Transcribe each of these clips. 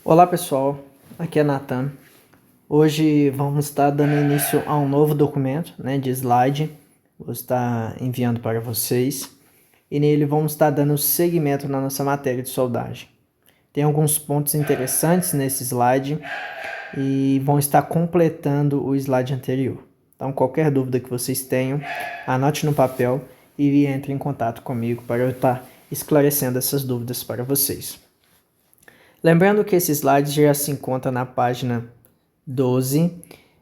Olá pessoal, aqui é Nathan. Hoje vamos estar dando início a um novo documento, de slide. Vou estar enviando para vocês e nele vamos estar dando seguimento na nossa matéria de soldagem. Tem alguns pontos interessantes nesse slide e vão estar completando o slide anterior. Então qualquer dúvida que vocês tenham, anote no papel e entre em contato comigo para eu estar esclarecendo essas dúvidas para vocês. Lembrando que esse slide já se encontra na página 12,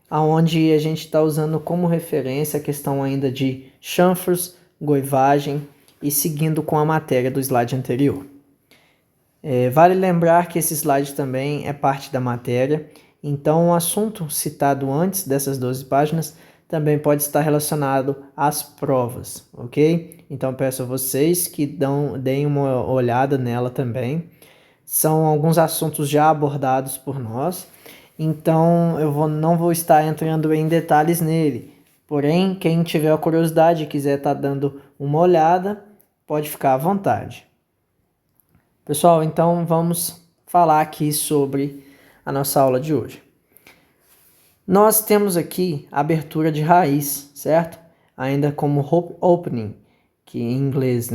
onde a gente está usando como referência a questão ainda de chanfros, goivagem e seguindo com a matéria do slide anterior. Vale lembrar que esse slide também é parte da matéria, então o assunto citado antes dessas 12 páginas também pode estar relacionado às provas, ok? Então peço a vocês que deem uma olhada nela também. São alguns assuntos já abordados por nós, então eu não vou estar entrando em detalhes nele. Porém, quem tiver a curiosidade e quiser estar dando uma olhada, pode ficar à vontade. Pessoal, então vamos falar aqui sobre a nossa aula de hoje. Nós temos aqui a abertura de raiz, certo? Ainda como opening, que em inglês,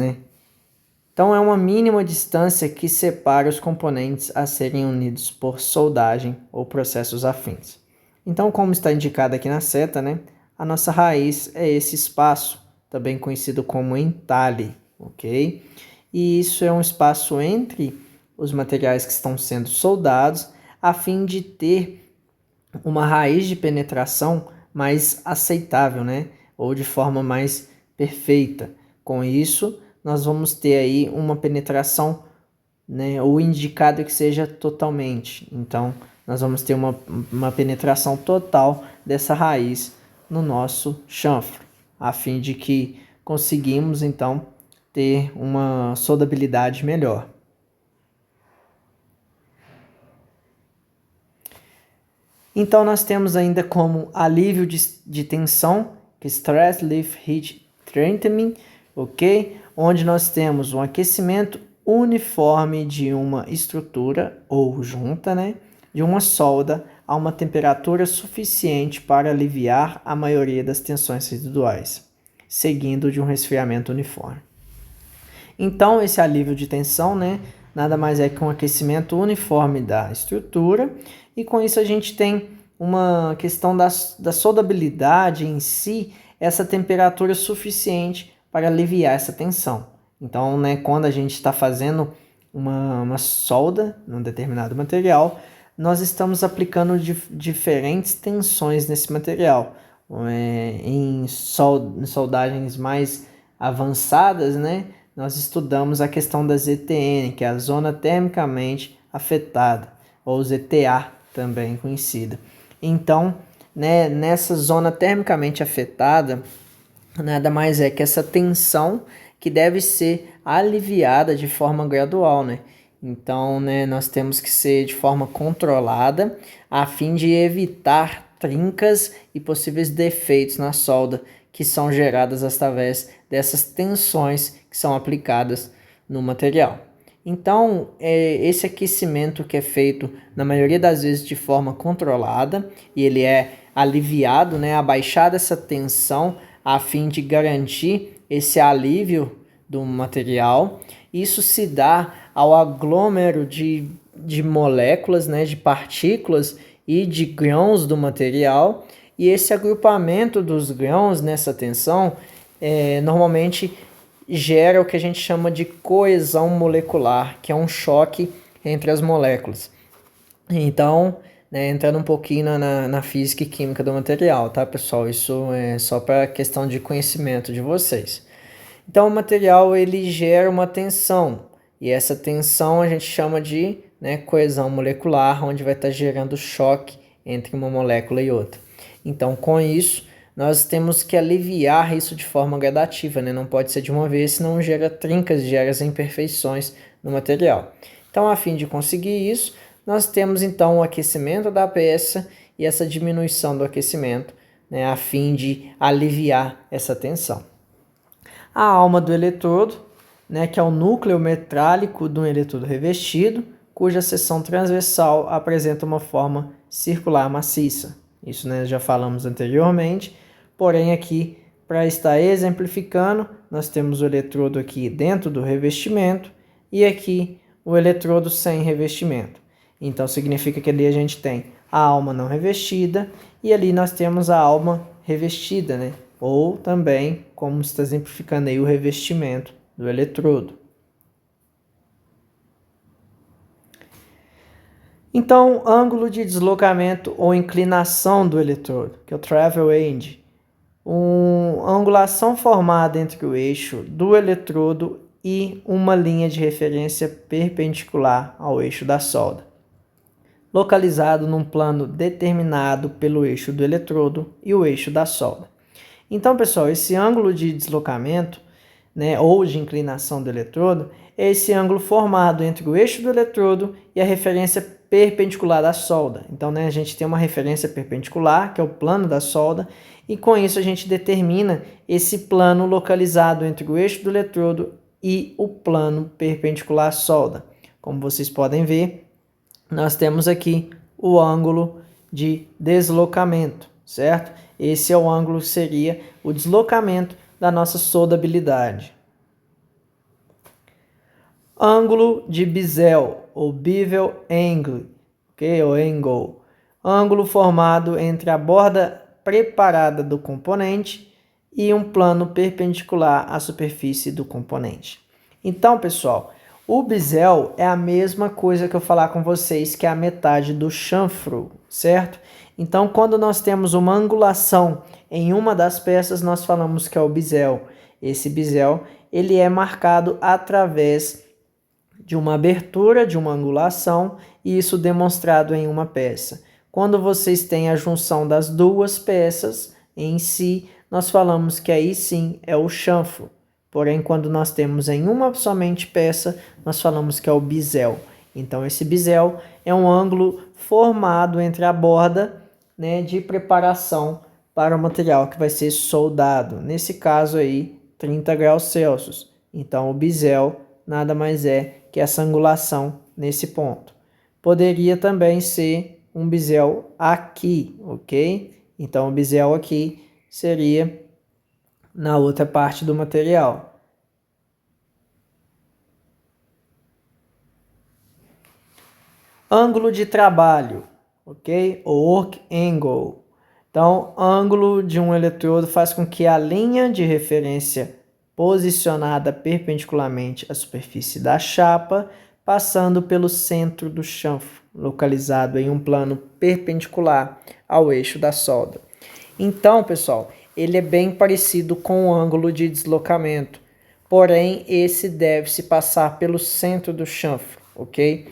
Então, é uma mínima distância que separa os componentes a serem unidos por soldagem ou processos afins. Então, como está indicado aqui na seta, a nossa raiz é esse espaço, também conhecido como entalhe, ok? E isso é um espaço entre os materiais que estão sendo soldados, a fim de ter uma raiz de penetração mais aceitável, ou de forma mais perfeita. Com isso, nós vamos ter aí uma penetração, o indicado é que seja totalmente. Então, nós vamos ter uma penetração total dessa raiz no nosso chanfro, a fim de que conseguimos, então, ter uma soldabilidade melhor. Então, nós temos ainda como alívio de tensão, que é Stress Relief Heat Treatment, ok? Onde nós temos um aquecimento uniforme de uma estrutura ou junta, de uma solda a uma temperatura suficiente para aliviar a maioria das tensões residuais, seguindo de um resfriamento uniforme. Então, esse alívio de tensão, nada mais é que um aquecimento uniforme da estrutura, e com isso a gente tem uma questão da soldabilidade em si, essa temperatura suficiente para aliviar essa tensão. Então, quando a gente está fazendo uma solda num determinado material, nós estamos aplicando diferentes tensões nesse material. Em soldagens mais avançadas, nós estudamos a questão da ZTN, que é a zona termicamente afetada, ou ZTA também conhecida. Então, nessa zona termicamente afetada, nada mais é que essa tensão que deve ser aliviada de forma gradual, Então, nós temos que ser de forma controlada, a fim de evitar trincas e possíveis defeitos na solda, que são geradas através dessas tensões que são aplicadas no material. Então, esse aquecimento que é feito, na maioria das vezes, de forma controlada, e ele é aliviado, abaixada essa tensão, a fim de garantir esse alívio do material. Isso se dá ao aglômero de moléculas, de partículas e de grãos do material, e esse agrupamento dos grãos nessa tensão normalmente gera o que a gente chama de coesão molecular, que é um choque entre as moléculas. Então, entrando um pouquinho na física e química do material, tá, pessoal? Isso é só para questão de conhecimento de vocês. Então, o material ele gera uma tensão, e essa tensão a gente chama de coesão molecular, onde vai estar gerando choque entre uma molécula e outra. Então, com isso, nós temos que aliviar isso de forma gradativa, Não pode ser de uma vez, senão gera trincas, gera as imperfeições no material. Então, a fim de conseguir isso, nós temos então o aquecimento da peça e essa diminuição do aquecimento, a fim de aliviar essa tensão. A alma do eletrodo, que é o núcleo metrálico do eletrodo revestido, cuja seção transversal apresenta uma forma circular maciça. Isso, né, já falamos anteriormente, porém aqui, para estar exemplificando, nós temos o eletrodo aqui dentro do revestimento e aqui o eletrodo sem revestimento. Então significa que ali a gente tem a alma não revestida e ali nós temos a alma revestida, né? Ou também, como está exemplificando aí, o revestimento do eletrodo. Então, ângulo de deslocamento ou inclinação do eletrodo, que é o travel angle. Uma angulação formada entre o eixo do eletrodo e uma linha de referência perpendicular ao eixo da solda, localizado num plano determinado pelo eixo do eletrodo e o eixo da solda. Então, pessoal, esse ângulo de deslocamento, né, ou de inclinação do eletrodo, é esse ângulo formado entre o eixo do eletrodo e a referência perpendicular da solda. Então, né, a gente tem uma referência perpendicular, que é o plano da solda, e com isso a gente determina esse plano localizado entre o eixo do eletrodo e o plano perpendicular à solda. Como vocês podem ver, nós temos aqui o ângulo de deslocamento, certo? Esse é o ângulo que seria o deslocamento da nossa soldabilidade. Ângulo de Bezel, ou bevel angle, ok? Ou angle. Ângulo formado entre a borda preparada do componente e um plano perpendicular à superfície do componente. Então, pessoal, o Bezel é a mesma coisa que eu falar com vocês, que é a metade do chanfro, certo? Então, quando nós temos uma angulação em uma das peças, nós falamos que é o Bezel. Esse Bezel, ele é marcado através de uma abertura, de uma angulação, e isso demonstrado em uma peça. Quando vocês têm a junção das duas peças em si, nós falamos que aí sim é o chanfro. Porém, quando nós temos em uma somente peça, nós falamos que é o bisel. Então, esse bisel é um ângulo formado entre a borda, né, de preparação para o material que vai ser soldado. Nesse caso aí, 30 graus Celsius. Então, o bisel nada mais é que essa angulação nesse ponto. Poderia também ser um bisel aqui, ok? Então, o bisel aqui seria na outra parte do material. Ângulo de trabalho, ok? O work angle. Então, ângulo de um eletrodo faz com que a linha de referência posicionada perpendicularmente à superfície da chapa, passando pelo centro do chanfro, localizado em um plano perpendicular ao eixo da solda. Então, pessoal, ele é bem parecido com o ângulo de deslocamento, porém esse deve se passar pelo centro do chanfro, ok?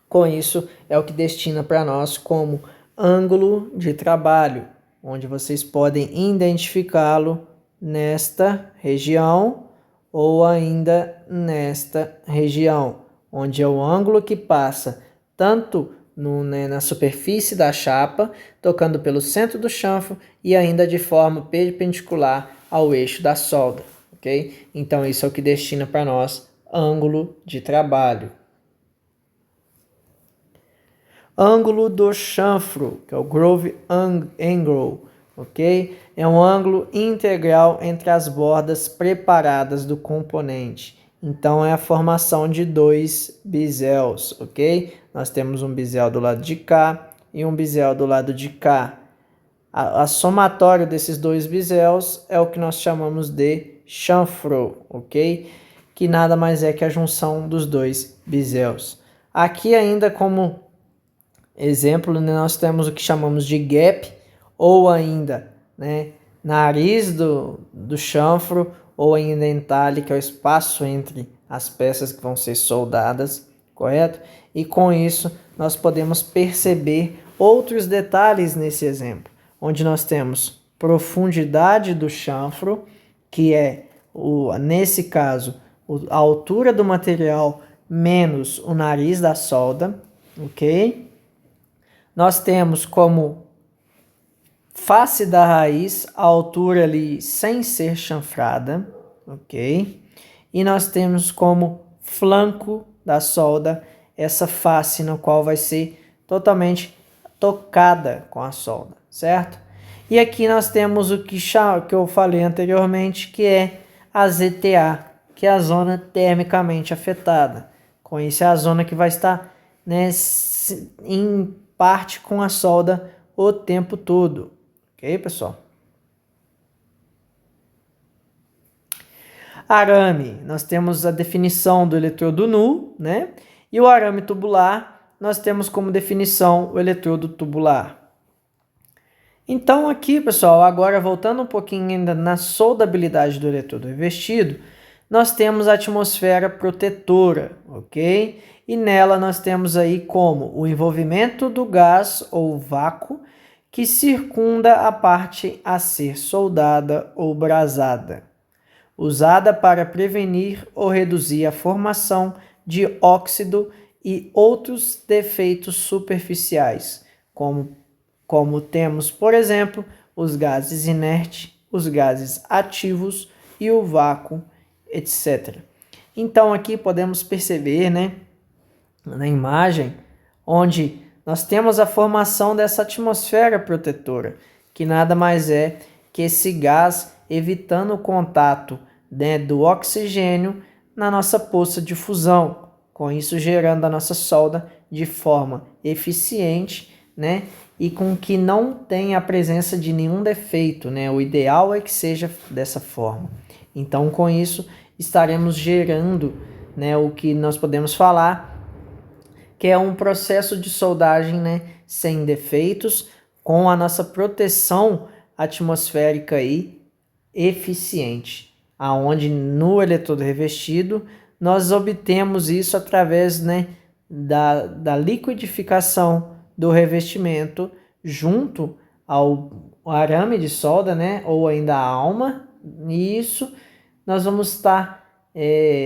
Com isso, é o que destina para nós como ângulo de trabalho, onde vocês podem identificá-lo nesta região ou ainda nesta região, onde é o ângulo que passa tanto na superfície da chapa, tocando pelo centro do chanfro e ainda de forma perpendicular ao eixo da solda, ok? Então isso é o que destina para nós ângulo de trabalho. Ângulo do chanfro, que é o groove angle, ok? É um ângulo integral entre as bordas preparadas do componente. Então, é a formação de dois bisels, ok? Nós temos um bisel do lado de cá e um bisel do lado de cá. A somatório desses dois bisels é o que nós chamamos de chanfro, ok? Que nada mais é que a junção dos dois bisels. Aqui ainda como exemplo, né, nós temos o que chamamos de gap, ou ainda, né, nariz do chanfro, ou ainda entalhe, que é o espaço entre as peças que vão ser soldadas, correto? E com isso, nós podemos perceber outros detalhes nesse exemplo, onde nós temos profundidade do chanfro, que é, nesse caso, a altura do material menos o nariz da solda, ok? Nós temos como face da raiz a altura ali sem ser chanfrada, ok? E nós temos como flanco da solda essa face na qual vai ser totalmente tocada com a solda, certo? E aqui nós temos o que eu falei anteriormente, que é a ZTA, que é a zona termicamente afetada. Com isso é a zona que vai estar, né, em parte com a solda o tempo todo. Ok, pessoal? Arame, nós temos a definição do eletrodo nu, né? E o arame tubular, nós temos como definição o eletrodo tubular. Então aqui, pessoal, agora voltando um pouquinho ainda na soldabilidade do eletrodo revestido, nós temos a atmosfera protetora, ok? E nela nós temos aí como o envolvimento do gás ou vácuo que circunda a parte a ser soldada ou brasada, usada para prevenir ou reduzir a formação de óxido e outros defeitos superficiais, como temos, por exemplo, os gases inertes, os gases ativos e o vácuo, etc. Então aqui podemos perceber, né, na imagem, onde nós temos a formação dessa atmosfera protetora, que nada mais é que esse gás evitando o contato, né, do oxigênio na nossa poça de fusão, com isso gerando a nossa solda de forma eficiente, né, e com que não tenha a presença de nenhum defeito, né? O ideal é que seja dessa forma. Então, com isso, estaremos gerando, né, o que nós podemos falar, que é um processo de soldagem, né, sem defeitos, com a nossa proteção atmosférica aí eficiente, aonde no eletrodo revestido nós obtemos isso através, né, da liquidificação do revestimento junto ao arame de solda, né, ou ainda a alma, e isso nós vamos estar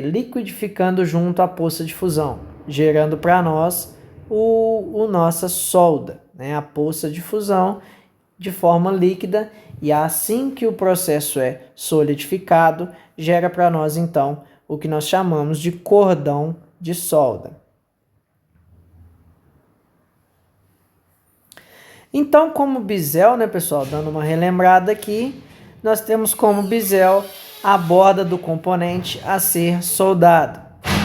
liquidificando junto à poça de fusão, gerando para nós o nossa solda, né, a poça de fusão de forma líquida, e assim que o processo é solidificado, gera para nós então o que nós chamamos de cordão de solda. Então, como bisel, né, pessoal, dando uma relembrada aqui, nós temos como bisel a borda do componente a ser soldado,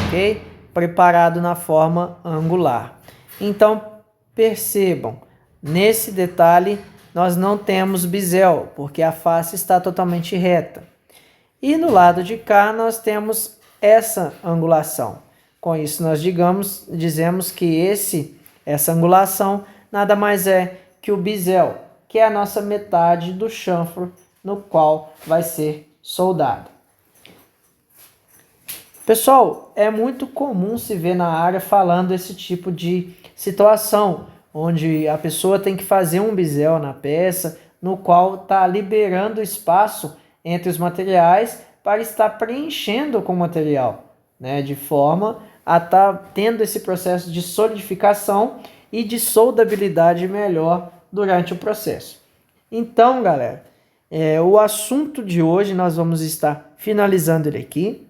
ok? Preparado na forma angular. Então, percebam, nesse detalhe, nós não temos bisel, porque a face está totalmente reta. E no lado de cá, nós temos essa angulação. Com isso, nós dizemos que essa angulação nada mais é que o bisel, que é a nossa metade do chanfro no qual vai ser soldado. Pessoal, é muito comum se ver na área falando esse tipo de situação, onde a pessoa tem que fazer um bisel na peça, no qual está liberando espaço entre os materiais para estar preenchendo com o material, né, de forma a estar tendo esse processo de solidificação e de soldabilidade melhor durante o processo. Então, galera, o assunto de hoje nós vamos estar finalizando ele aqui.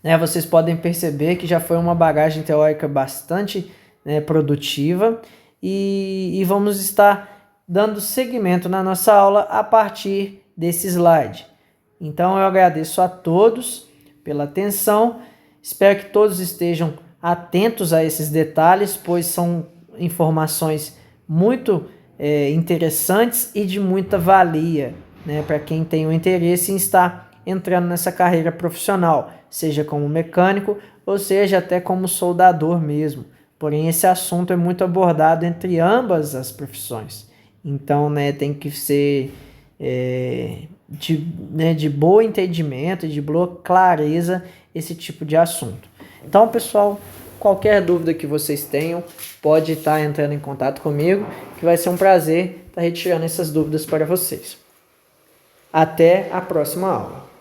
Né, vocês podem perceber que já foi uma bagagem teórica bastante, né, produtiva, e vamos estar dando seguimento na nossa aula a partir desse slide. Então eu agradeço a todos pela atenção, espero que todos estejam atentos a esses detalhes, pois são informações muito interessantes e de muita valia, né, para quem tem o interesse em estar entrando nessa carreira profissional, seja como mecânico ou seja até como soldador mesmo. Porém, esse assunto é muito abordado entre ambas as profissões. Então, né, tem que ser de bom entendimento, de boa clareza esse tipo de assunto. Então, pessoal, qualquer dúvida que vocês tenham, pode estar entrando em contato comigo, que vai ser um prazer estar retirando essas dúvidas para vocês. Até a próxima aula.